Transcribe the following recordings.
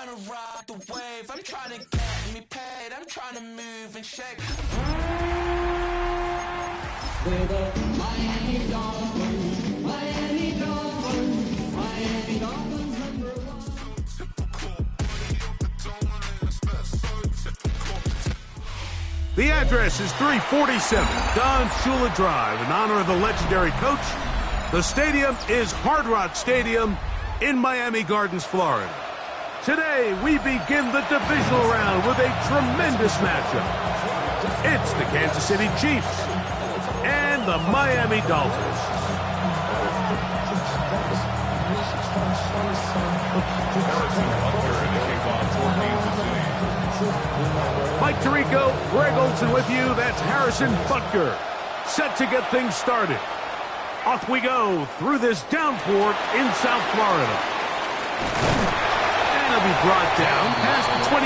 trying to ride the wave. I'm trying to get me paid. I'm trying to move and shake. We're the Miami Dolphins. Miami Dolphins. Miami Dolphins #1. The address is 347 Don Shula Drive in honor of the legendary coach. The stadium is Hard Rock Stadium in Miami Gardens, Florida. Today, we begin the divisional round with a tremendous matchup. It's the Kansas City Chiefs and the Miami Dolphins. Mike Tirico, Greg Olson with you. That's Harrison Butker. Set to get things started. Off we go through this downpour in South Florida. And it'll be brought down past the 25.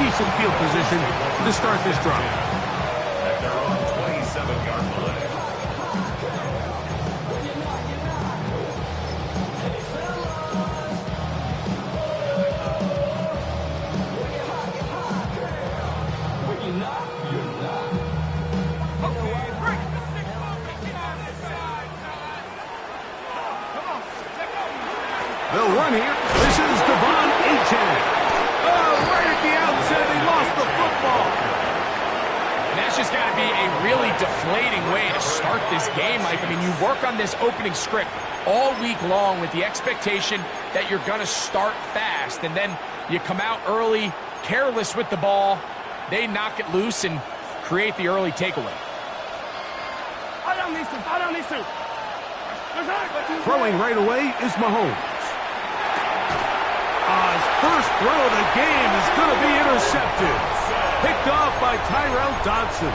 Decent field position to start this drive. At their own 27-yard line. They'll run here. This is Ncaa. Oh, right at the outset, he lost the football. And that's just got to be a really deflating way to start this game, Mike. I mean, you work on this opening script all week long with the expectation that you're going to start fast, and then you come out early, careless with the ball. They knock it loose and create the early takeaway. Throwing right away is Mahomes. His first throw of the game is going to be intercepted. Picked off by Tyrell Dodson.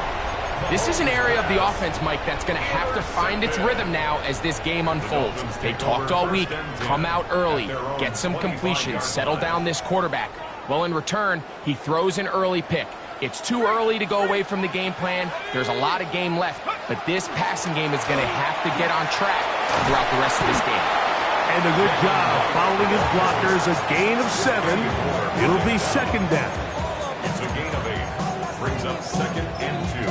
This is an area of the offense, Mike, that's going to have to find its rhythm now as this game unfolds. They talked all week, come out early, get some completions, settle down this quarterback. Well, in return, he throws an early pick. It's too early to go away from the game plan. There's a lot of game left, but this passing game is going to have to get on track throughout the rest of this game. And a good job following his blockers, a gain of 7. It'll be second down. It's a gain of 8. Brings up second and 2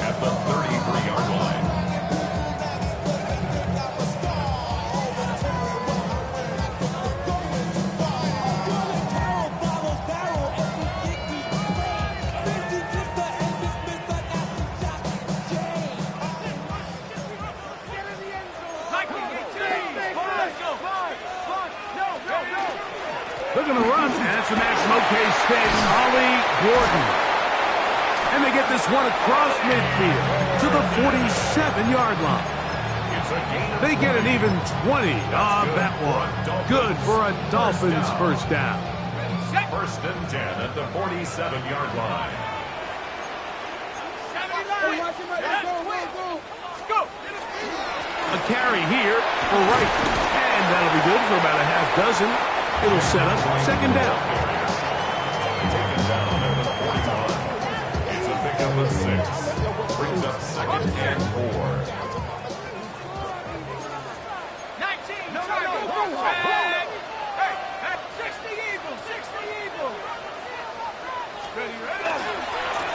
at the 33-yard line. They're going to run. That's the maximum okay stay. Ollie Gordon. And they get this one across midfield to the 47-yard line. They get an even 20 on that one. Good for a Dolphins first down. First and 10 at the 47-yard line. A carry here for Wright. And that'll be good for about a half dozen. It'll set up second down. Taken down at the 41. It's a pickup of 6. Brings up second and 4. 19. No. Hey, 60 Eagles. 60 Eagles. Ready.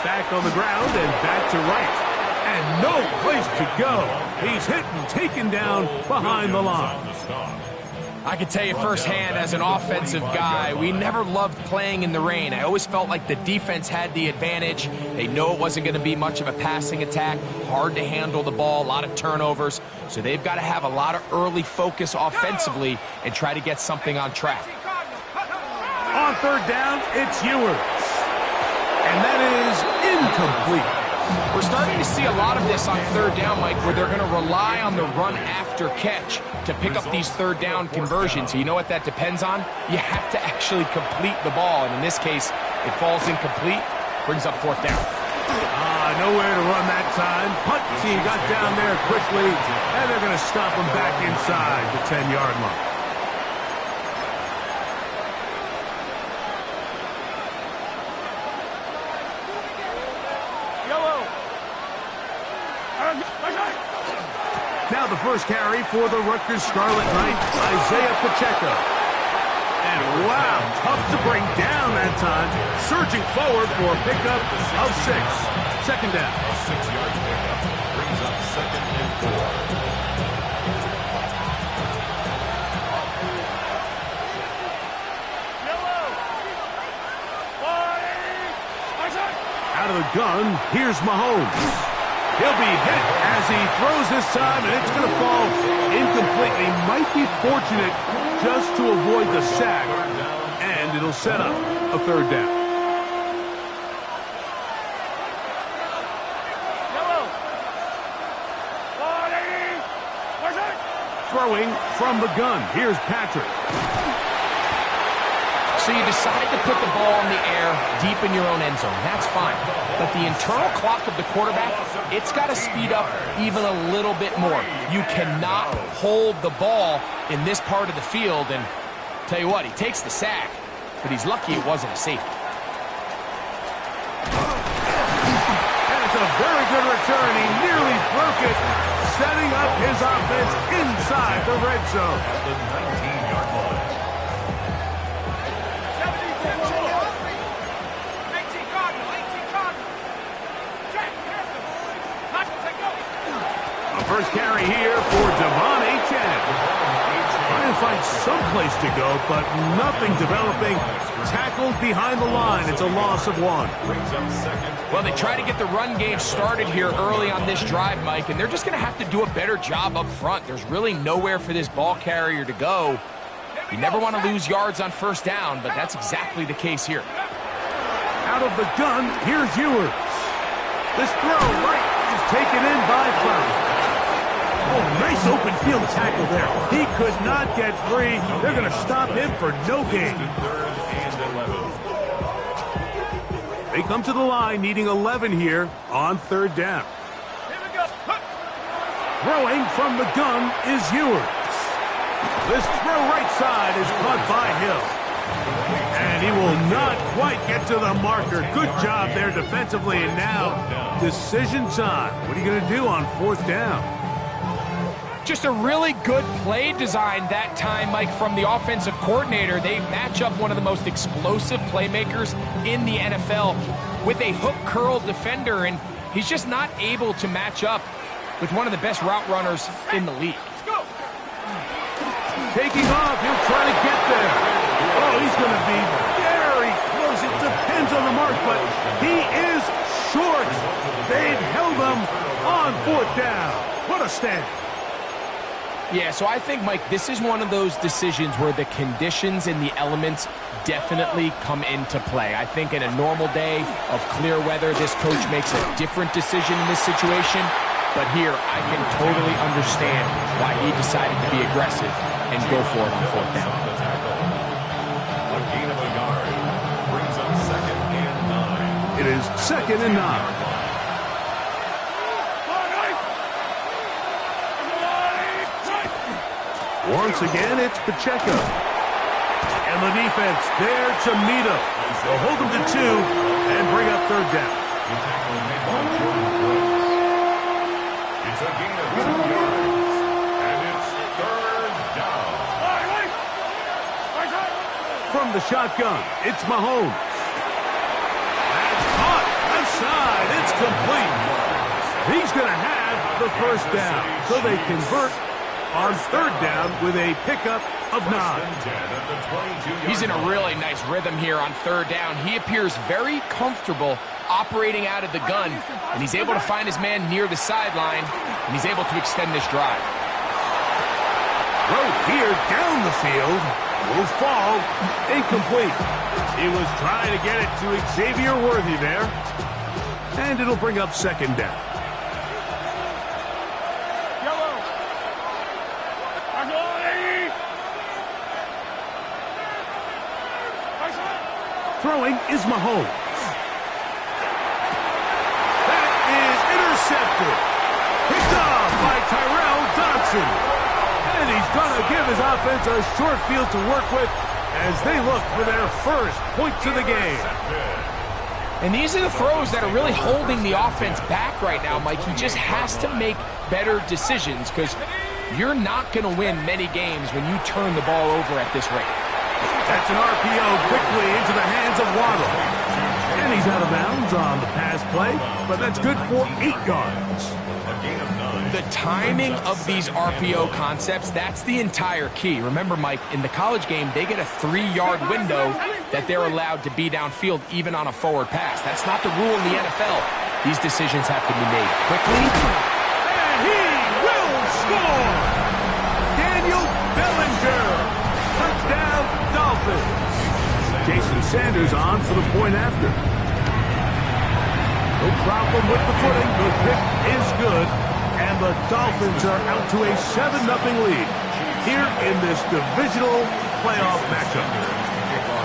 Back on the ground and back to Wright. And no place to go. He's hit and taken down behind the line. I can tell you firsthand as an offensive guy, we never loved playing in the rain. I always felt like the defense had the advantage. They know it wasn't going to be much of a passing attack, hard to handle the ball, a lot of turnovers. So they've got to have a lot of early focus offensively and try to get something on track. On third down, it's Ewers. And that is incomplete. We're starting to see a lot of this on third down, Mike, where they're going to rely on the run after catch to pick up these third down conversions. So you know what that depends on? You have to actually complete the ball. And in this case, it falls incomplete, brings up fourth down. Nowhere to run that time. Punt team got down there quickly, and they're going to stop him back inside the 10-yard line. Now the first carry for the Rutgers Scarlet Knights, Isaiah Pacheco. And wow, tough to bring down that time. Surging forward for a pickup of 6. Second down. A 6-yard pickup brings up 2nd and 4. Out of the gun, here's Mahomes. He'll be hit as he throws this time, and it's going to fall incomplete. He might be fortunate just to avoid the sack, and it'll set up a 3rd down. Throwing from the gun, here's Patrick. So you decide to put the ball in the air deep in your own end zone. That's fine. But the internal clock of the quarterback, it's got to speed up even a little bit more. You cannot hold the ball in this part of the field. And tell you what, he takes the sack, but he's lucky it wasn't a safety. And it's a very good return. He nearly broke it, setting up his offense inside the red zone. At the 19-yard line. First carry here for Ncaa. Trying to find some place to go, but nothing developing. Tackled behind the line. It's a loss of 1. Well, they try to get the run game started here early on this drive, Mike, and they're just going to have to do a better job up front. There's really nowhere for this ball carrier to go. You never want to lose yards on 1st down, but that's exactly the case here. Out of the gun, here's Ewers. This throw right is taken in by Flowers. Oh, nice open field tackle there. He could not get free. They're going to stop him for no gain. 3rd and 11. They come to the line needing 11 here on 3rd down. Throwing from the gun is Ewers. This throw right side is caught by Hill. And he will not quite get to the marker. Good job there defensively. And now, decision time. What are you going to do on 4th down? Just a really good play design that time, Mike, from the offensive coordinator. They match up one of the most explosive playmakers in the NFL with a hook curl defender, and he's just not able to match up with one of the best route runners in the league. Taking off, he'll try to get there. Oh, he's going to be very close. It depends on the mark, but he is short. They've held him on 4th down. What a stand. Yeah, so I think, Mike, this is one of those decisions where the conditions and the elements definitely come into play. I think in a normal day of clear weather, this coach makes a different decision in this situation. But here, I can totally understand why he decided to be aggressive and go for it on 4th down. A gain of a yard brings up 2nd and 9. It is 2nd and 9. Once again, it's Pacheco. And the defense there to meet him. They'll hold him to 2 and bring up 3rd down. It's a gain of 2 yards. And it's 3rd down. From the shotgun, it's Mahomes. That's caught. Left side. It's complete. He's going to have the 1st down. So they convert on 3rd down with a pickup of 9. He's in a really nice rhythm here on 3rd down. He appears very comfortable operating out of the gun, and he's able to find his man near the sideline, and he's able to extend this drive. Throw here down the field will fall incomplete. He was trying to get it to Xavier Worthy there, and it'll bring up 2nd down. Throwing is Mahomes. That is intercepted. Picked off by Tyrell Dodson. And he's going to give his offense a short field to work with as they look for their first points of the game. And these are the throws that are really holding the offense back right now, Mike. He just has to make better decisions because you're not going to win many games when you turn the ball over at this rate. That's an RPO quickly into the hands of Waddle. And he's out of bounds on the pass play, but that's good for 8 yards. The timing of these RPO concepts, that's the entire key. Remember, Mike, in the college game, they get a 3-yard window that they're allowed to be downfield even on a forward pass. That's not the rule in the NFL. These decisions have to be made quickly. And he will score! Daniel Bellinger! Touchdown, Dolphins! Jason Sanders on for the point after. No problem with the footing. The pick is good. And the Dolphins are out to a 7-0 lead here in this divisional playoff matchup.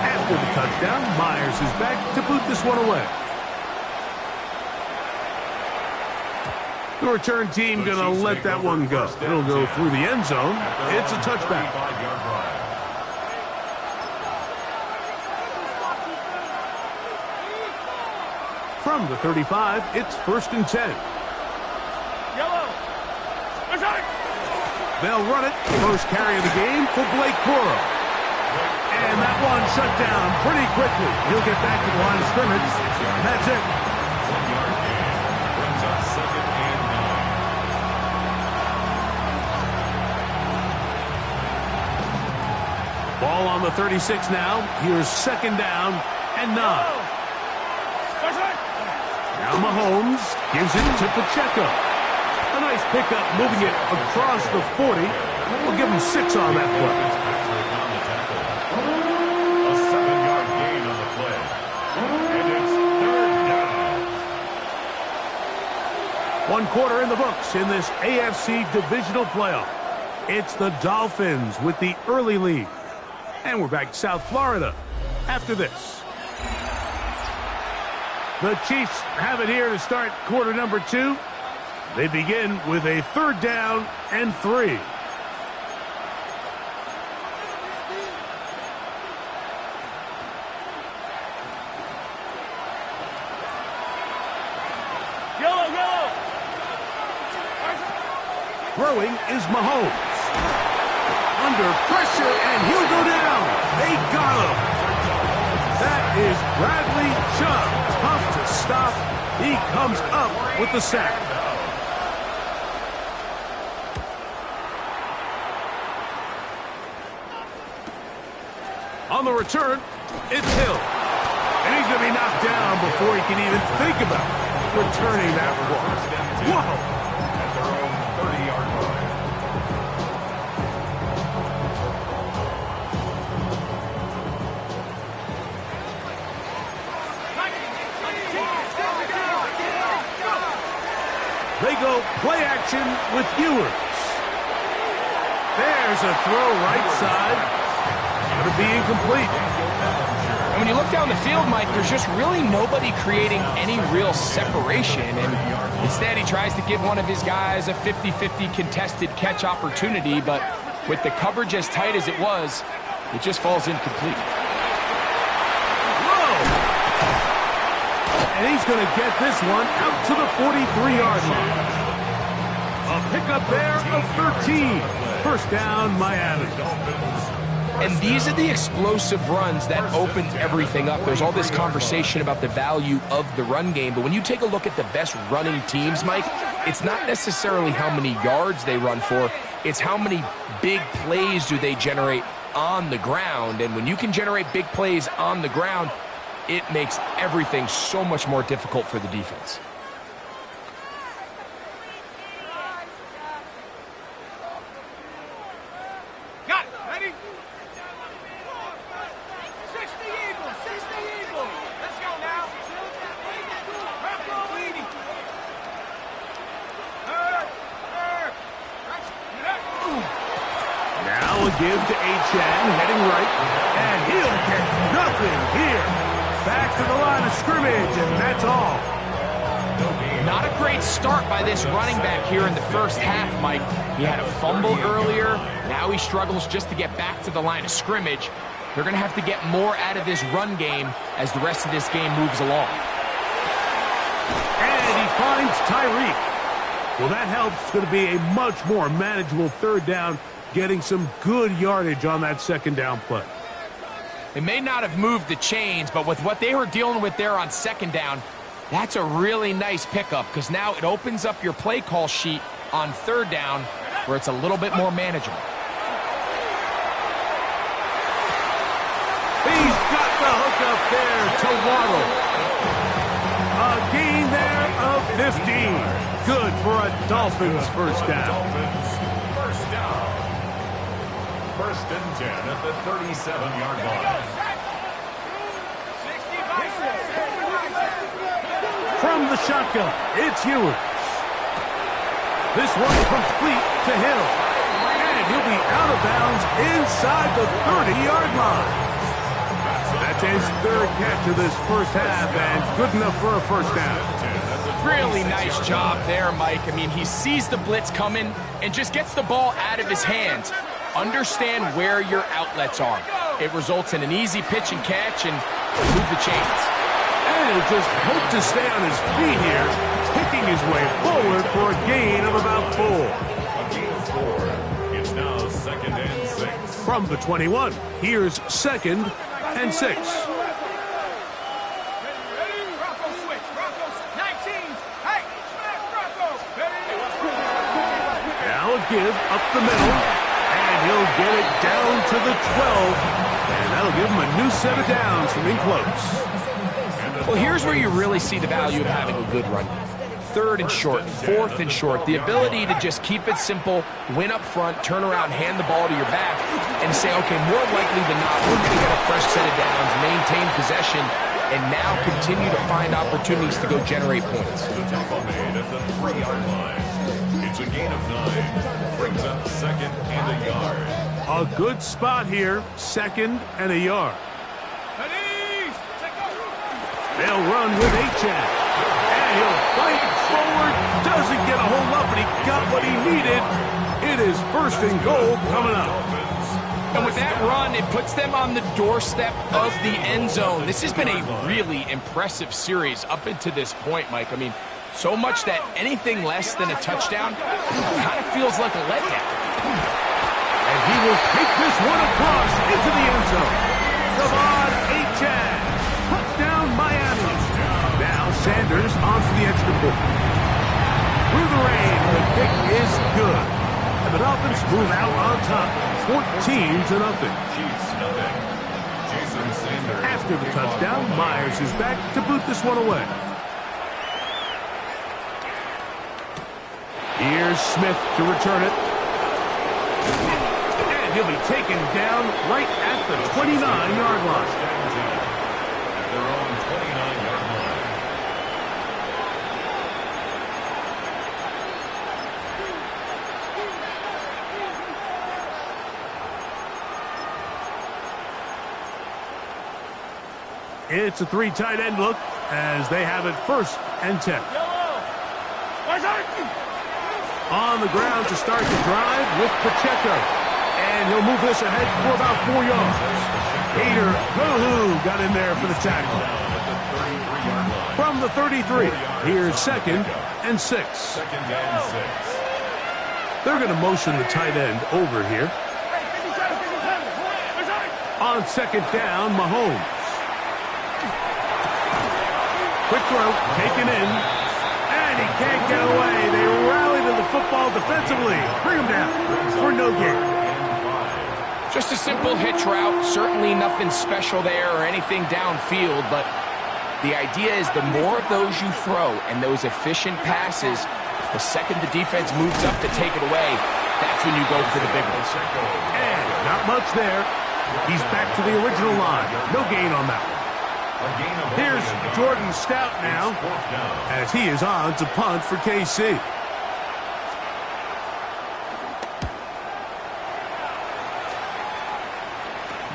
After the touchdown, Myers is back to boot this one away. The return team going to let that one go. It'll go through the end zone. It's a touchback. From the 35, it's 1st and 10. They'll run it. First carry of the game for Blake Corum. And that one shut down pretty quickly. He'll get back to the line of scrimmage. And that's it. 1-yard gain brings up 2nd and 9. Ball on the 36 now. Here's 2nd down and 9. Now Mahomes gives it to Pacheco. A nice pickup, moving it across the 40. We'll give him 6 on that play. A 7-yard gain on the play. And it's 3rd down. 1 quarter in the books in this AFC divisional playoff. It's the Dolphins with the early lead. And we're back to South Florida after this. The Chiefs have it here to start quarter number 2. They begin with a 3rd down and 3. Yellow. Throwing is Mahomes. Under pressure, and he'll go down. They got him. That is Bradley Chubb. Tough to stop. He comes up with the sack. On the return, it's Hill. And he's going to be knocked down before he can even think about returning that ball. Whoa! At their own 30-yard line. They go play action with Ewers. There's a throw right side. Going to be incomplete. And when you look down the field, Mike, there's just really nobody creating any real separation. And instead, he tries to give one of his guys a 50-50 contested catch opportunity. But with the coverage as tight as it was, it just falls incomplete. Whoa! And he's going to get this one out to the 43-yard line. A pickup there of 13. 1st down, Miami. And these are the explosive runs that open everything up. There's all this conversation about the value of the run game, but when you take a look at the best running teams, Mike, it's not necessarily how many yards they run for, it's how many big plays do they generate on the ground. And when you can generate big plays on the ground, it makes everything so much more difficult for the defense. Give to Ncaa, heading right, and he'll get nothing here. Back to the line of scrimmage, and that's all. Not a great start by this running back here in the first half, Mike. He had a fumble earlier. Now he struggles just to get back to the line of scrimmage. They're going to have to get more out of this run game as the rest of this game moves along. And he finds Tyreek. Well, that helps. It's going to be a much more manageable 3rd down, getting some good yardage on that 2nd down play. They may not have moved the chains, but with what they were dealing with there on second down, that's a really nice pickup because now it opens up your play call sheet on third down where it's a little bit more manageable. He's got the hook up there to Waddle. A gain there of 15. Good for a Dolphins first down. First down. First and 10 at the 37-yard line. From the shotgun, it's Ewers. This one complete to Hill. And he'll be out of bounds inside the 30-yard line. That's his third catch of this first half and good enough for a first down. Really nice job there, Mike. I mean, he sees the blitz coming and just gets the ball out of his hands. Understand where your outlets are. It results in an easy pitch and catch and move the chains. And he'll just hope to stay on his feet here, kicking his way forward for a gain of about 4. A gain of 4. It's now second and 6. From the 21, here's second and 6. Now a give up the middle, and he'll get it down to the 12, and that'll give him a new set of downs from in close. Well, here's where you really see the value of having a good run. Third and short, fourth and short, the ability to just keep it simple, win up front, turn around, hand the ball to your back, and say, okay, more likely than not, we're going to get a fresh set of downs, maintain possession, and now continue to find opportunities to go generate points. The tackle made at the 3-yard line. It's a gain of 9. Brings up second and a yard. A good spot here, second and a yard. They'll run with Ncaa. And he'll fight forward. Doesn't get a hold up, but he got what he needed. It is first and goal coming up. And with that run, it puts them on the doorstep of the end zone. This has been a really impressive series up into this point, Mike. I mean, so much that anything less than a touchdown kind of feels like a letdown. And he will take this one across into the end zone. Ncaa. Touchdown, Miami. Now Sanders on for the extra point. Through the rain, the kick is good. And the Dolphins move out on top, 14-0. Jason Sanders. After the touchdown, Myers is back to boot this one away. Here's Smith to return it. And he'll be taken down right at the 29-yard line. At their own 29-yard line. It's a 3 tight end look as they have it first and 10. On the ground to start the drive with Pacheco. And he'll move this ahead for about 4 yards. Hader Kohu got in there for the tackle. From the 33, here's second and 6. Second and 6. They're going to motion the tight end over here. On second down, Mahomes. Quick throw, taken in, and he can't get away. They rally to the football defensively. Bring him down for no gain. Just a simple hitch route, certainly nothing special there or anything downfield, but the idea is the more of those you throw and those efficient passes, the second the defense moves up to take it away, that's when you go for the big ones. And not much there. He's back to the original line. No gain on that one. Here's Jordan Stout now as he is on to punt for KC.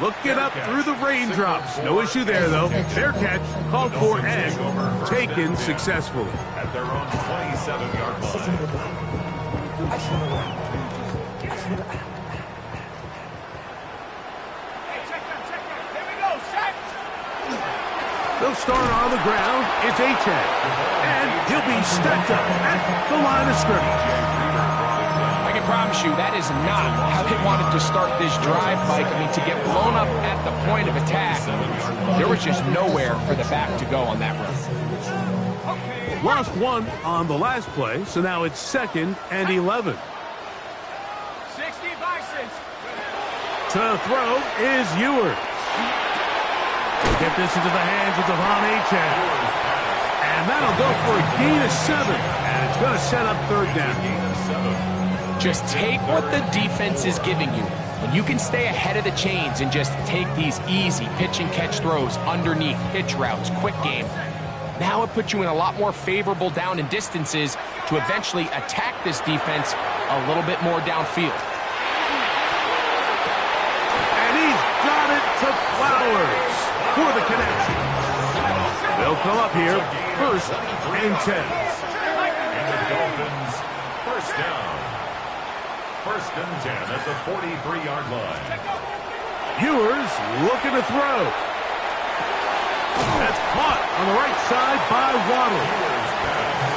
Looking up through the raindrops. No issue there, though. Fair catch, called for and taken successfully. At their own 27-yard line. They'll start on the ground. It's Ncaa. And he'll be stacked up at the line of scrimmage. I I promise you, that is not how they wanted to start this drive, Mike. I mean, to get blown up at the point of attack, there was just nowhere for the back to go on that run. Lost one on the last play, so now it's 2nd and 11. 60 Bisons. To throw is Ewers. We'll get this into the hands of Ncaa. And that'll go for a gain of 7. And it's going to set up 3rd down. Just take what the defense is giving you. When you can stay ahead of the chains and just take these easy pitch and catch throws underneath, hitch routes, quick game, now it puts you in a lot more favorable down and distances to eventually attack this defense a little bit more downfield. And he's got it to Flowers for the connection. They'll come up here 1st and 10. And the Dolphins, 1st down. 1st and 10 at the 43-yard line. Ewers looking to throw. That's caught on the right side by Waddle.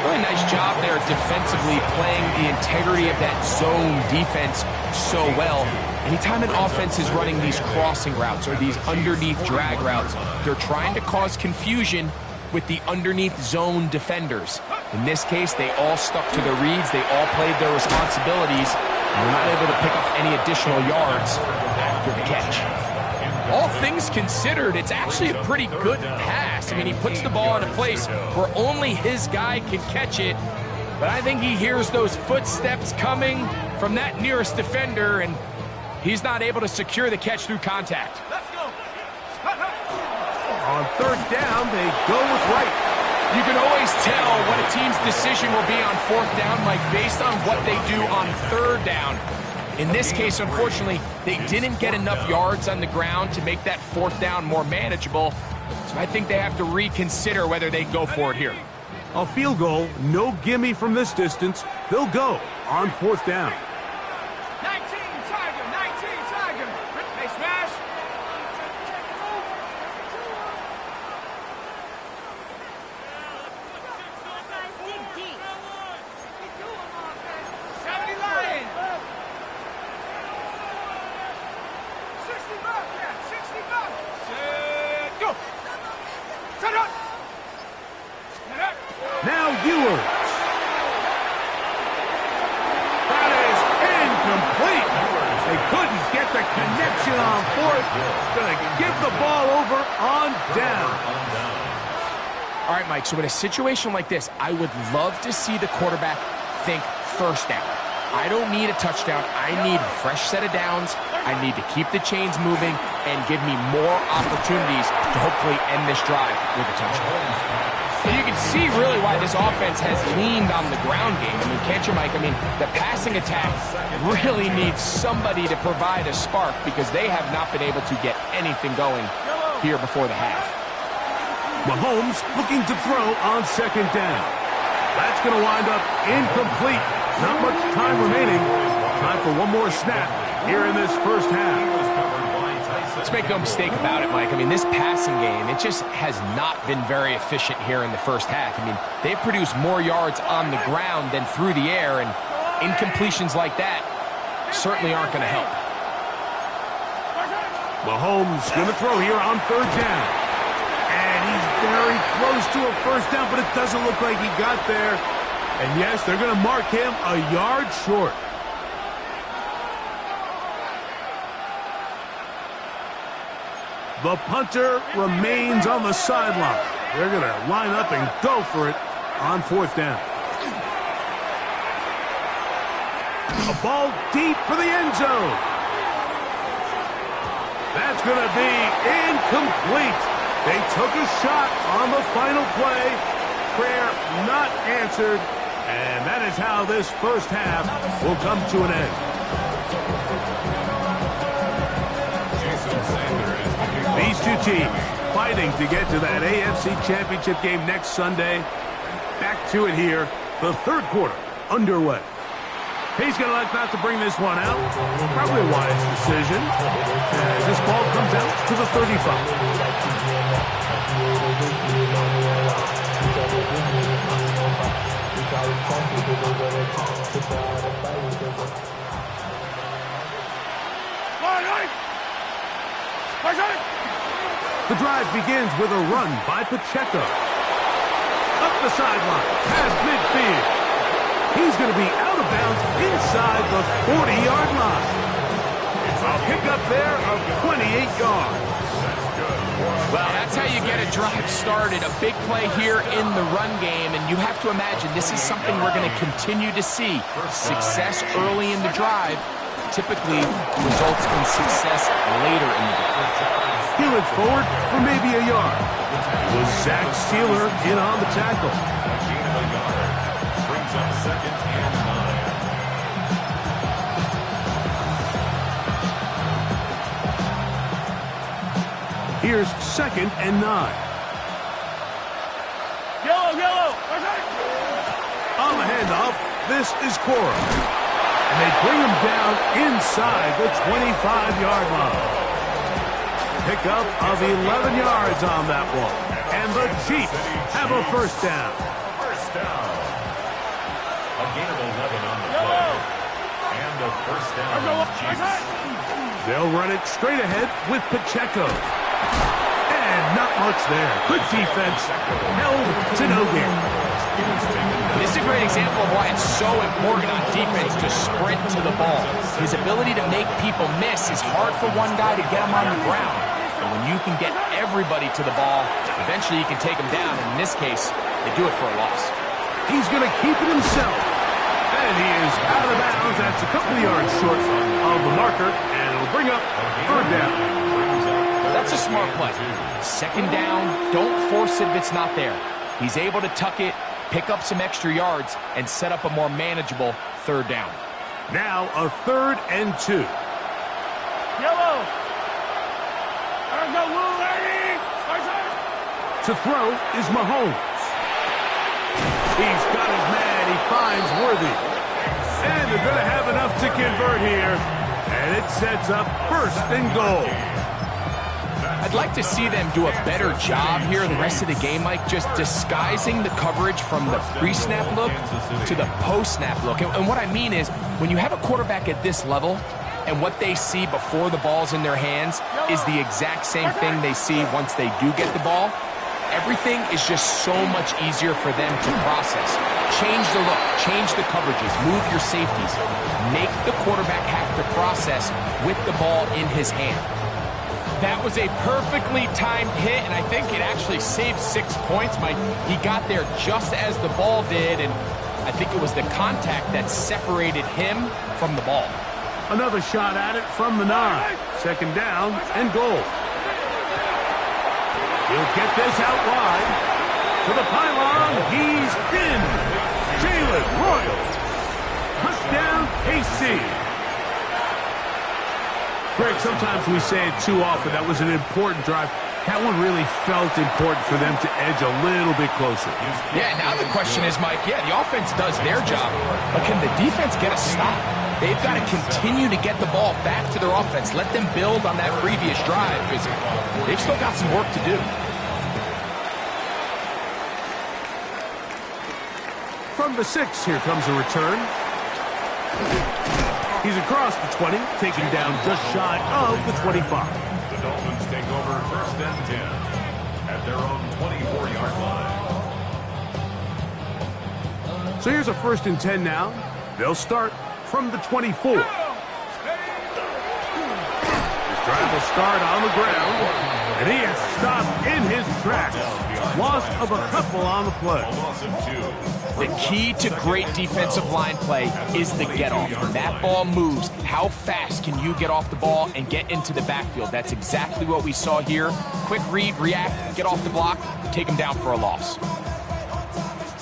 Really nice job there defensively, playing the integrity of that zone defense so well. Anytime an offense is running these crossing routes or these underneath drag routes, they're trying to cause confusion with the underneath zone defenders. In this case, they all stuck to their reads. They all played their responsibilities. And they're not able to pick up any additional yards after the catch. All things considered, it's actually a pretty good pass. I mean, he puts the ball in a place where only his guy can catch it. But I think he hears those footsteps coming from that nearest defender, and he's not able to secure the catch through contact. Let's go. On 3rd down, they go with Wright. You can always tell what a team's decision will be on 4th down, Mike, based on what they do on 3rd down. In this case, unfortunately, they didn't get enough yards on the ground to make that 4th down more manageable. So I think they have to reconsider whether they go for it here. A field goal, no gimme from this distance. They'll go on 4th down. 19 Tiger. 19 Tiger. Hey, smash. Now Ewers. That is incomplete. They couldn't get the connection on 4th. Going to give the ball over on down. All right, Mike, so in a situation like this, I would love to see the quarterback think 1st down. I don't need a touchdown. I need a fresh set of downs. I need to keep the chains moving and give me more opportunities to hopefully end this drive with a touchdown. And you can see really why this offense has leaned on the ground game. I mean, can't you, Mike? I mean, the passing attack really needs somebody to provide a spark because they have not been able to get anything going here before the half. Mahomes looking to throw on 2nd down. That's going to wind up incomplete. Not much time remaining. Time for one more snap here in this 1st half. Let's make no mistake about it, Mike. I mean, this passing game, it just has not been very efficient here in the 1st half. I mean, they've produced more yards on the ground than through the air, and incompletions like that certainly aren't going to help. Mahomes going to throw here on 3rd down. And he's very close to a 1st down, but it doesn't look like he got there. And yes, they're going to mark him a yard short. The punter remains on the sideline. They're going to line up and go for it on 4th down. A ball deep for the end zone. That's going to be incomplete. They took a shot on the final play. Prayer not answered. And that is how this 1st half will come to an end. These two teams fighting to get to that AFC Championship game next Sunday. Back to it here. The 3rd quarter underway. He's going to elect not to bring this one out. Probably a wise decision. As this ball comes out to the 35. The drive begins with a run by Pacheco. Up the sideline, past midfield. He's going to be out of bounds inside the 40-yard line. A pickup there of 28 yards. Well, that's how you get a drive started. A big play here in the run game, and you have to imagine this is something we're going to continue to see. Success early in the drive typically results in success later in the drive. He went forward for maybe a yard. It was Zach Sealer in on the tackle. A gain of a yard. Brings up 2nd and 9. Here's 2nd and 9. Yellow. On the handoff, this is Cora. And they bring him down inside the 25-yard line. Pickup of 11 yards on that one. And the Chiefs have a first down. First down. A gain of 11 on the play. And a first down on the Chiefs. They'll run it straight ahead with Pacheco. And not much there. Good defense. Held to no gain. This is a great example of why it's so important on defense to sprint to the ball. His ability to make people miss is hard for one guy to get him on the ground. And when you can get everybody to the ball, eventually you can take them down. And in this case, they do it for a loss. He's going to keep it himself. And he is out of bounds. That's a couple of yards short of the marker. And it'll bring up third down. That's a smart play. Second down, don't force it if it's not there. He's able to tuck it, pick up some extra yards, and set up a more manageable third down. Now a 3rd and 2. Yellow. There's no rule, lady. To throw is Mahomes. He's got his man. He finds Worthy. And they're going to have enough to convert here. And it sets up 1st and goal. I'd like to see them do a better job here the rest of the game, Mike, just disguising the coverage from the pre-snap look to the post-snap look. And what I mean is, when you have a quarterback at this level and what they see before the ball's in their hands is the exact same thing they see once they do get the ball, everything is just so much easier for them to process. Change the look, change the coverages, move your safeties. Make the quarterback have to process with the ball in his hand. That was a perfectly timed hit, and I think it actually saved 6 points. He got there just as the ball did, and I think it was the contact that separated him from the ball. Another shot at it from the 9. 2nd down and goal. He'll get this out wide. To the pylon, he's in. Jalen Royal. Touchdown, KC. Greg, sometimes we say it too often. That was an important drive. That one really felt important for them to edge a little bit closer. Yeah, now the question is, Mike, the offense does their job, but can the defense get a stop? They've got to continue to get the ball back to their offense. Let them build on that previous drive, because they've still got some work to do. From the 6, here comes a return. He's across the 20, taken down just shy of the 25. The Dolphins take over 1st and 10 at their own 24-yard line. So here's a 1st and 10 now. They'll start from the 24. His drive will start on the ground, and he is stopped in his tracks. Loss of a couple on the play. A loss of 2. The key to great defensive line play is the get-off. When that ball moves, how fast can you get off the ball and get into the backfield? That's exactly what we saw here. Quick read, react, get off the block, take him down for a loss.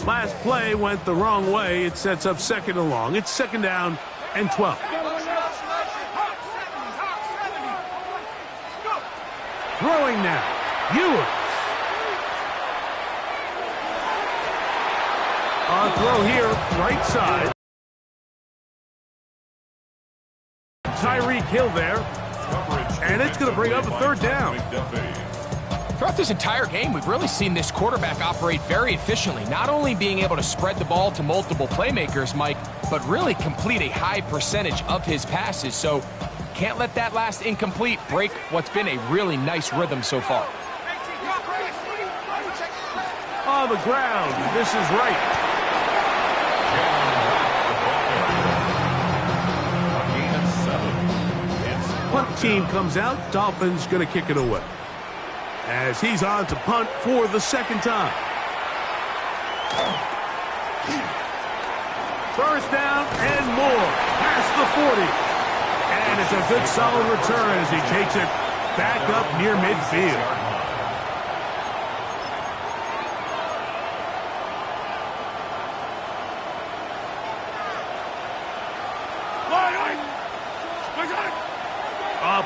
Last play went the wrong way. It sets up 2nd and long. It's 2nd down and 12. Throwing now. Ewers. A throw here, right side. Tyreek Hill there. And it's going to bring up a 3rd down. Throughout this entire game, we've really seen this quarterback operate very efficiently, not only being able to spread the ball to multiple playmakers, Mike, but really complete a high percentage of his passes. So Can't let that last incomplete break what's been a really nice rhythm so far. On the ground, this is right. Punt team comes out. Dolphins going to kick it away. As he's on to punt for the second time. First down and more. Past the 40. And it's a good solid return as he takes it back up near midfield.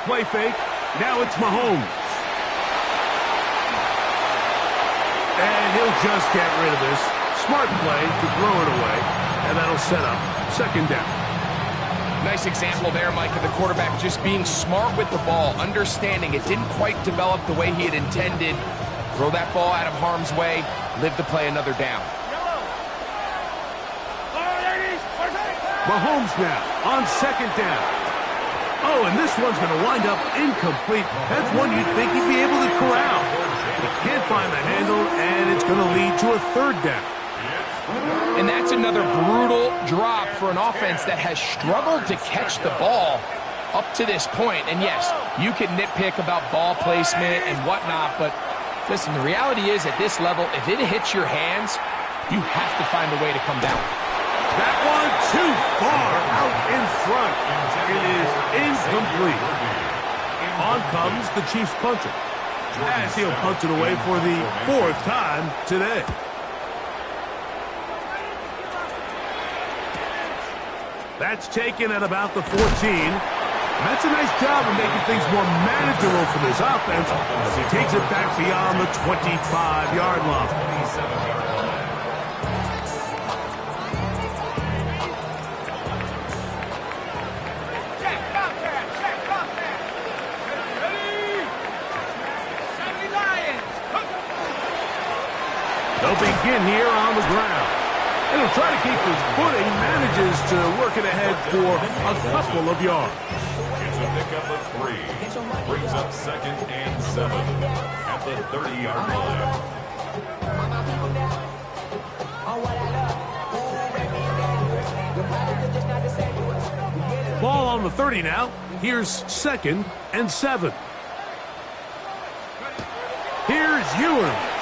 Play fake. Now it's Mahomes. And he'll just get rid of this. Smart play to throw it away. And that'll set up second down. Nice example there, Mike, of the quarterback just being smart with the ball, understanding it didn't quite develop the way he had intended. Throw that ball out of harm's way, live to play another down. Mahomes now on second down. Oh, and this one's going to wind up incomplete. That's one you'd think he'd be able to corral. He can't find the handle, and it's going to lead to a third down. And that's another brutal drop for an offense that has struggled to catch the ball up to this point. And yes, you can nitpick about ball placement and whatnot, but listen, the reality is at this level, if it hits your hands, you have to find a way to come down. That one too far out in front. It is incomplete. On comes the Chiefs punter, as he'll punt it away for the fourth time today. That's taken at about the 14. That's a nice job of making things more manageable for this offense as he takes it back beyond the 25-yard line. They'll begin here on the ground. And he'll try to keep his footing, manages to work it ahead for a couple of yards. It's a pickup of 3. Brings up second and 7 at the 30-yard line. Ball on the 30 now. Here's second and 7. Here's Ewers.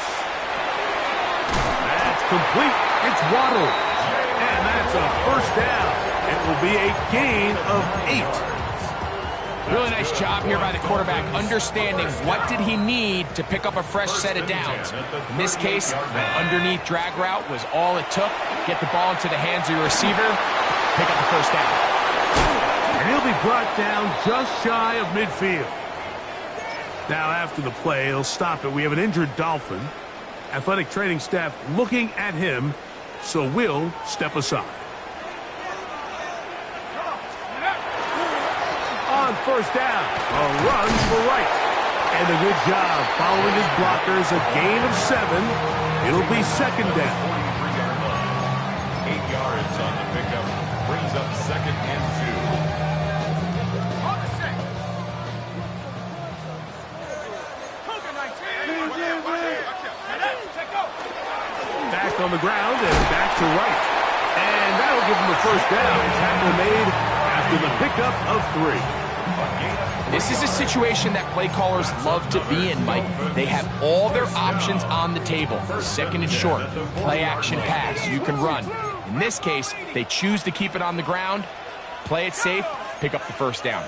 Complete. It's Waddle. And that's a first down. It will be a gain of 8. Really nice job here by the quarterback, understanding what did he need to pick up a fresh set of downs. In this case, an underneath drag route was all it took. Get the ball into the hands of your receiver, pick up the first down. And he'll be brought down just shy of midfield. Now after the play, he'll stop it. We have an injured Dolphin. Athletic training staff looking at him, so we'll step aside. On first down, a run for right. And a good job following his blockers, a gain of 7. It'll be second down. 8 yards on the pickup, brings up second and 2. Back on the ground and back to right. And that'll give him the first down. Tackle made after the pickup of 3. This is a situation that play callers love to be in, Mike. They have all their options on the table. Second and short, play action pass, you can run. In this case, they choose to keep it on the ground, play it safe, pick up the first down.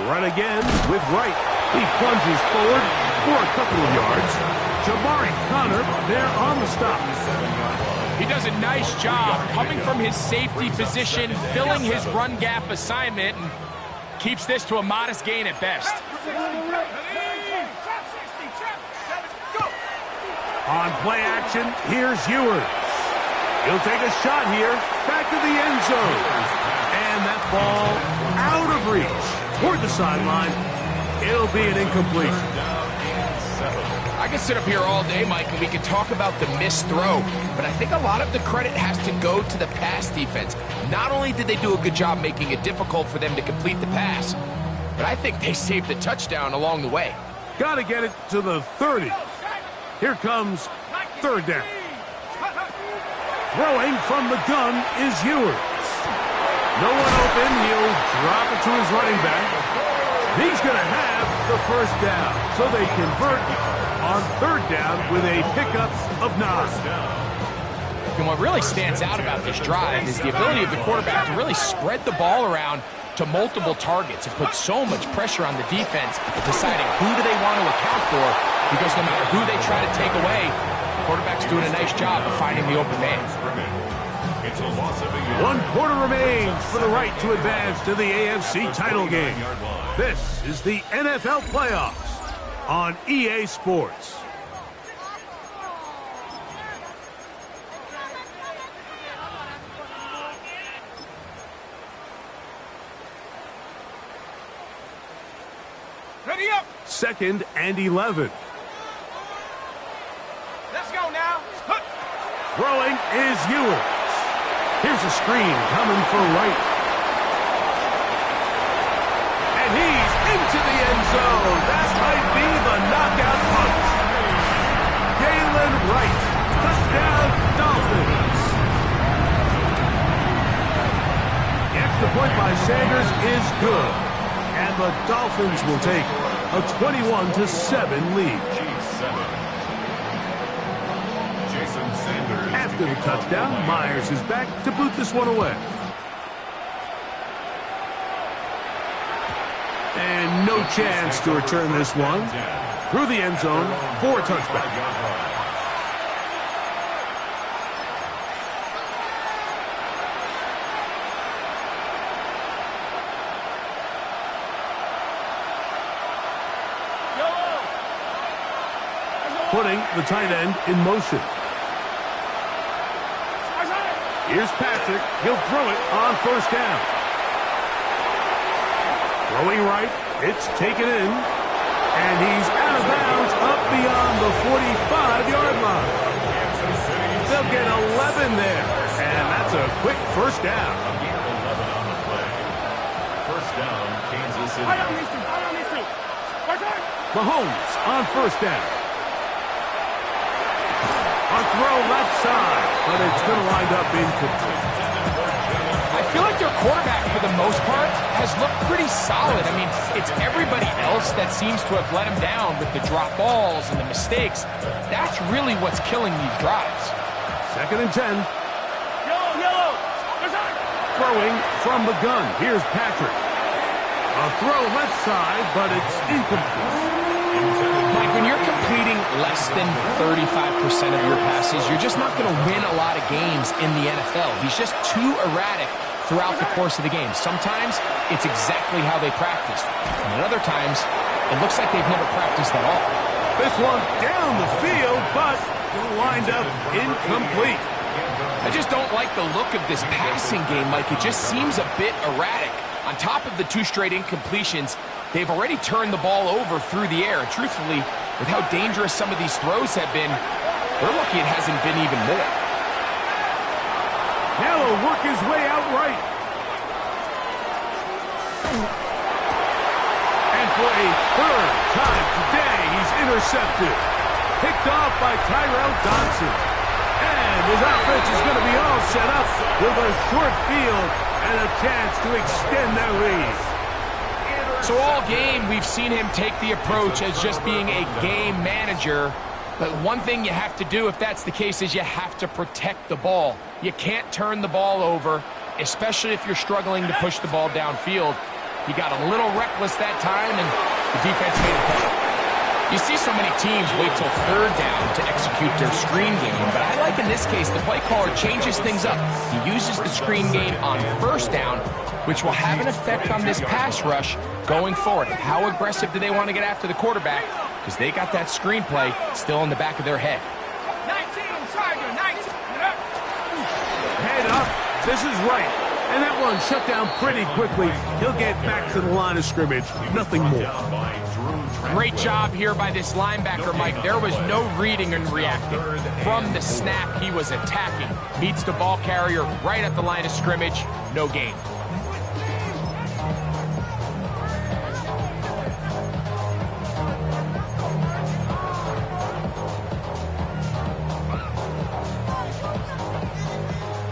Run again with right. He plunges forward for a couple of yards. Jabari Connor there on the stop. He does a nice job coming from his safety position, filling his run gap assignment, and keeps this to a modest gain at best. On play action, here's Ewers. He'll take a shot here, back to the end zone. And that ball out of reach toward the sideline. It'll be an incompletion. I I could sit up here all day, Mike, and we could talk about the missed throw, but I think a lot of the credit has to go to the pass defense. Not only did they do a good job making it difficult for them to complete the pass, but I think they saved the touchdown along the way. Got to get it to the 30. Here comes third down. Throwing from the gun is Ewers. No one open. He'll drop it to his running back. He's going to have the first down. So they convert on third down with a pickup of 9. And what really stands out about this drive is the ability of the quarterback to really spread the ball around to multiple targets and put so much pressure on the defense, deciding who do they want to account for, because no matter who they try to take away, the quarterback's doing a nice job of finding the open man. 1 quarter remains for the right to advance to the AFC title game. This is the NFL playoffs on EA Sports. Ready up. 2nd and 11. Let's go now. Throwing is Ewers. Here's a screen coming for Wright. And he's into the end zone. That might be the knockout punch. Galen Wright. Touchdown, Dolphins. The extra point by Sanders is good. And the Dolphins will take a 21-7 lead. After the touchdown, Myers is back to boot this one away. And no chance to return this one. Through the end zone for a touchback. Putting the tight end in motion. Here's Patrick. He'll throw it on first down. Throwing right. It's taken in. And he's out of bounds up beyond the 45-yard line. They'll get 11 there. And that's a quick first down. 11 on the play. First down, Kansas City. Mahomes on first down. A throw left side, but it's going to wind up incomplete. I feel like their quarterback, for the most part, has looked pretty solid. I mean, it's everybody else that seems to have let him down with the drop balls and the mistakes. That's really what's killing these drives. 2nd and 10. Yellow. Throwing from the gun. Here's Patrick. A throw left side, but it's incomplete. Mike, when you're completing less than 35% of your passes, you're just not going to win a lot of games in the NFL. He's just too erratic throughout the course of the game. Sometimes it's exactly how they practiced. And other times, it looks like they've never practiced at all. This one down the field, but it'll wind up incomplete. I just don't like the look of this passing game, Mike. It just seems a bit erratic. On top of the 2 straight incompletions, they've already turned the ball over through the air. And truthfully, with how dangerous some of these throws have been, they're lucky it hasn't been even more. Now he'll work his way out right. And for a third time today, he's intercepted. Picked off by Tyrell Dodson. And his offense is going to be all set up with a short field and a chance to extend their lead. So all game, we've seen him take the approach as just being a game manager. But one thing you have to do if that's the case is you have to protect the ball. You can't turn the ball over, especially if you're struggling to push the ball downfield. He got a little reckless that time, and the defense made a play. You see so many teams wait till third down to execute their screen game, but I like in this case the play caller changes things up. He uses the screen game on first down, which will have an effect on this pass rush going forward. How aggressive do they want to get after the quarterback? Because they got that screenplay still in the back of their head. 19, Tiger, 19. Head up. This is right. And that one shut down pretty quickly. He'll get back to the line of scrimmage. Nothing more. Great job here by this linebacker, Mike. There was no reading and reacting. From the snap, he was attacking. Meets the ball carrier right at the line of scrimmage. No gain.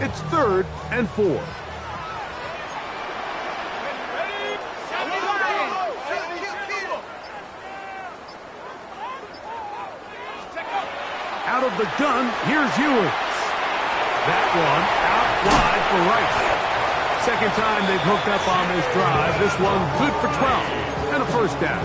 It's 3rd and 4. Out of the gun, here's Ewers. That one out wide for Rice. Second time they've hooked up on this drive. This one good for 12 and a first down.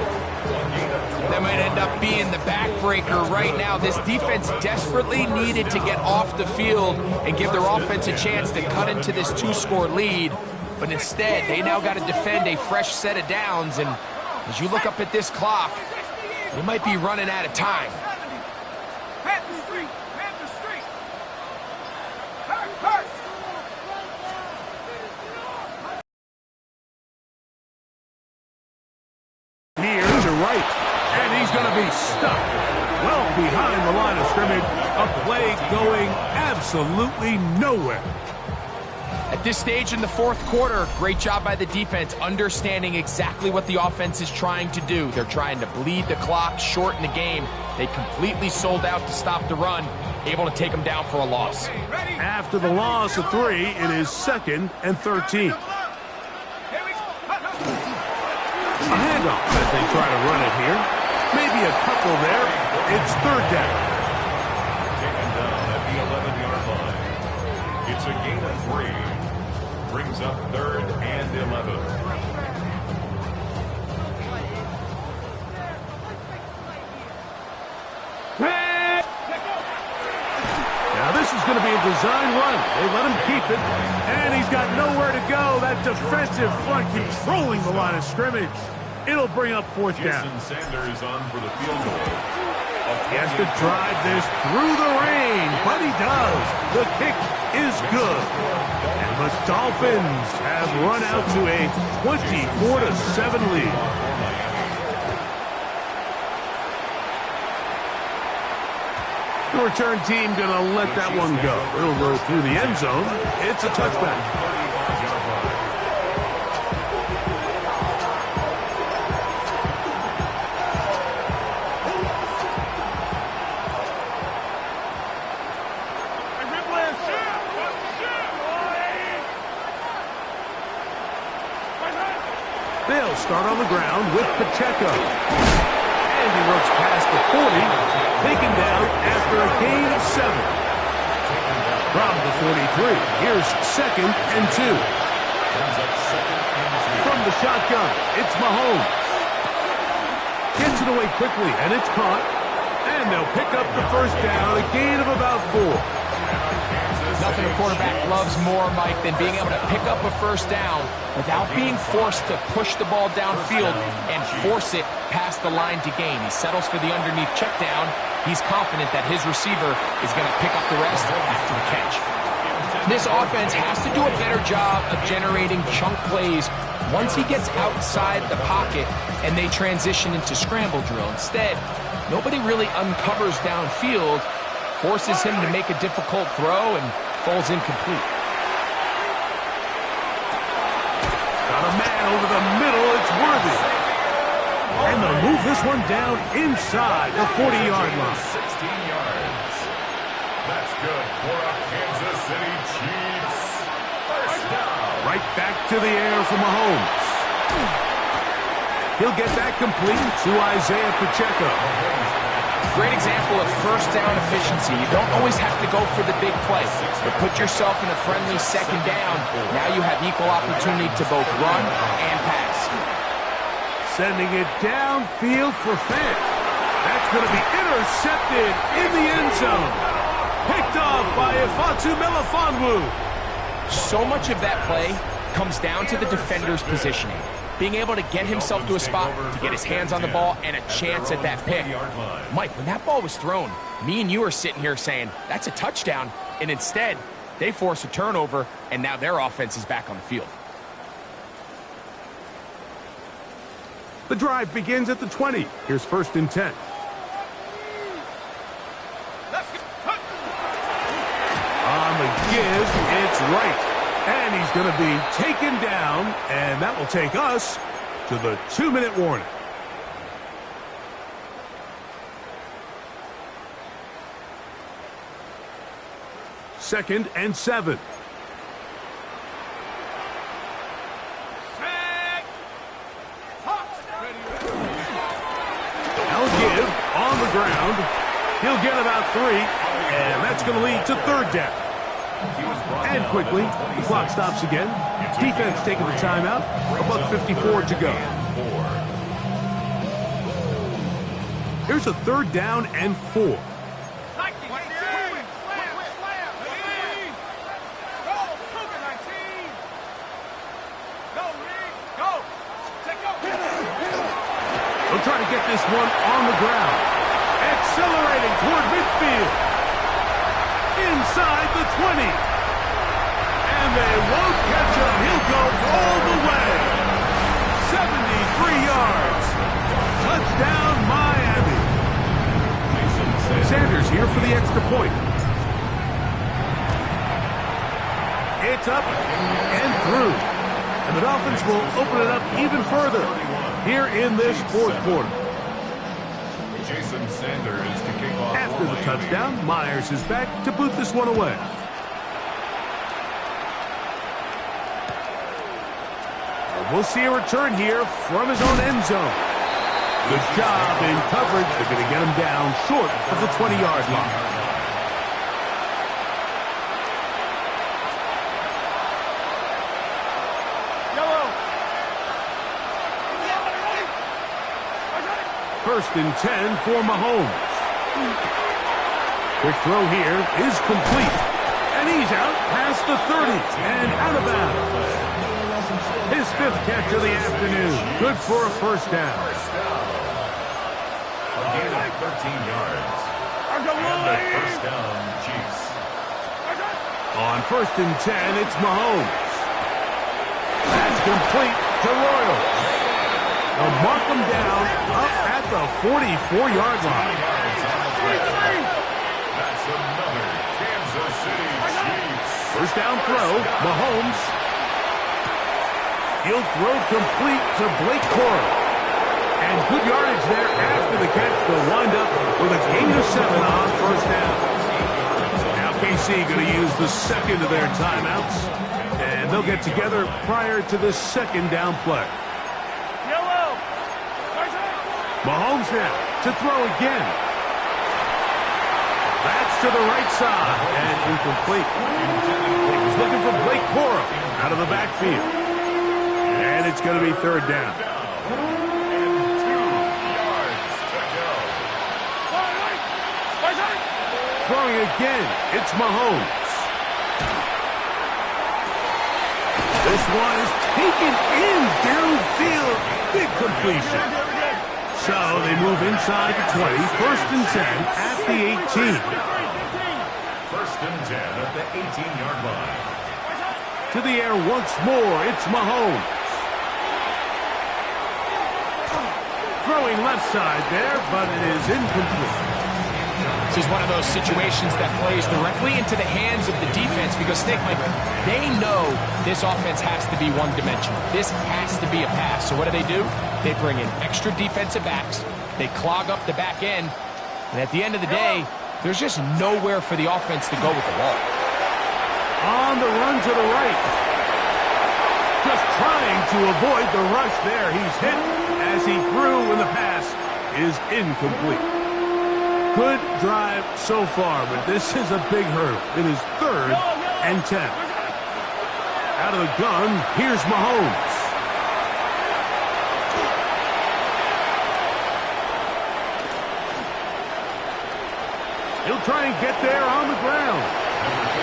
That might end up being the backbreaker right now. This defense desperately needed to get off the field and give their offense a chance to cut into this 2-score lead. But instead, they now got to defend a fresh set of downs. And as you look up at this clock, they might be running out of time. Here to right, and he's going to be stuck well behind the line of scrimmage. A play going absolutely nowhere. At this stage in the fourth quarter, great job by the defense, understanding exactly what the offense is trying to do. They're trying to bleed the clock, shorten the game. They completely sold out to stop the run, able to take them down for a loss. After the loss of 3, it is 2nd and 13. A handoff as they try to run it here. Maybe a couple there. It's 3rd down. Taken down at the 11-yard line. It's a gain of 3. Brings up 3rd and 11. Now this is going to be a design run. They let him keep it, and he's got nowhere to go. That defensive front controlling the line of scrimmage. It'll bring up 4th down. Sanders on for the field goal. He has to drive this through the rain, but he does. The kick is good. And the Dolphins have run out to a 24-7 lead. The return team going to let that one go. It'll go through the end zone. It's a touchback. They'll start on the ground with Pacheco. And he works past the 40, taken down after a gain of 7. From the 43, here's 2nd and 2. From the shotgun, it's Mahomes. Gets it away quickly, and it's caught. And they'll pick up the first down, a gain of about 4. Nothing a quarterback loves more, Mike, than being able to pick up a first down without being forced to push the ball downfield and force it past the line to gain. He settles for the underneath check down. He's confident that his receiver is going to pick up the rest after the catch. This offense has to do a better job of generating chunk plays once he gets outside the pocket and they transition into scramble drill. Instead, nobody really uncovers downfield, forces him to make a difficult throw, and falls incomplete. Got a man over the middle. It's Worthy. And they'll move this one down inside the 40-yard line. 16 yards. That's good for a Kansas City Chiefs. First down. Right back to the air for Mahomes. He'll get that complete to Isaiah Pacheco. Great example of first down efficiency. You don't always have to go for the big play, but put yourself in a friendly second down. Now you have equal opportunity to both run and pass. Sending it downfield for Fant. That's going to be intercepted in the end zone. Picked off by Ifeatu Melifonwu. So much of that play comes down to the defender's positioning. Being able to get himself to a spot to get his hands on the ball and a chance at that pick. Mike, when that ball was thrown, me and you are sitting here saying, that's a touchdown. And instead, They force a turnover, and now their offense is back on the field. The drive begins at the 20. Here's 1st and 10. On the give, it's right. And he's going to be taken down, and that will take us to the 2-minute warning. Second and 7. I'll give on the ground. He'll get about 3, and that's going to lead to 3rd down. And quickly, the clock stops again. Defense taking the timeout. $1:54 to go. Here's a 3rd down and 4. They'll try to get this one on the ground. Accelerating toward midfield. Inside the 20. And they won't catch him. He'll go all the way. 73 yards. Touchdown, Miami. Sanders here for the extra point. It's up and through. And the Dolphins will open it up even further here in this 4th quarter. Jason Sanders to kick off. After the touchdown, Myers is back to boot this one away. And we'll see a return here from his own end zone. Good job in coverage. They're going to get him down short of the 20-yard line. First and 10 for Mahomes. Quick throw here is complete. And he's out past the 30 and out of bounds. His 5th catch of the afternoon. Good for a 1st down. A gain of 13 yards. And a 1st down, Chiefs. On 1st and 10, it's Mahomes. That's complete to Royals. They'll mark them down up at the 44-yard line. That's another Kansas City Chiefs. 1st down throw, Mahomes. He'll throw complete to Blake Corum. And good yardage there after the catch. They'll wind up with a gain of 7 on 1st down. Now KC going to use the 2nd of their timeouts. And they'll get together prior to this 2nd down play. Mahomes now to throw again. That's to the right side and incomplete. He's looking for Blake Corum out of the backfield. And it's going to be 3rd down. And 2 yards to go. Throwing again, it's Mahomes. This one is taken in downfield. Big completion. So they move inside the 20, 1st and 10 at the 18. 1st and 10 at the 18-yard line. To the air once more, it's Mahomes. Throwing left side there, but it is incomplete. This is one of those situations that plays directly into the hands of the defense because, Nick, like, they know this offense has to be one-dimensional. This has to be a pass. So what do? They bring in extra defensive backs. They clog up the back end. And at the end of the day, there's just nowhere for the offense to go with the ball. On the run to the right. Just trying to avoid the rush there. He's hit as he threw when the pass is incomplete. Good drive so far, but this is a big hurdle. It is 3rd and 10. Out of the gun, here's Mahomes. He'll try and get there on the ground.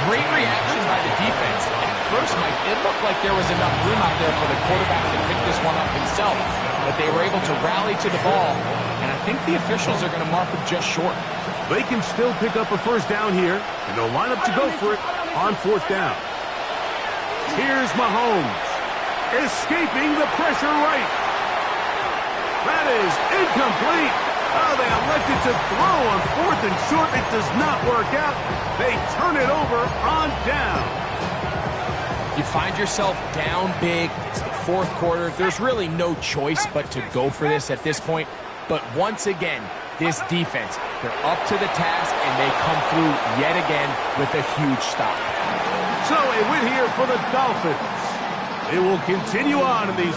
Great reaction by the defense. At first, Mike, it looked like there was enough room out there for the quarterback to pick this one up himself, but they were able to rally to the ball, and I think the officials are going to mark him just short. They can still pick up a 1st down here, and they'll line up to go for it on 4th down. Here's Mahomes, escaping the pressure right. That is incomplete. Oh, they elected to throw on 4th and short. It does not work out. They turn it over on down. You find yourself down big. It's the 4th quarter. There's really no choice but to go for this at this point. But once again, this defense, they're up to the task, and they come through yet again with a huge stop. So a win here for the Dolphins. They will continue on in these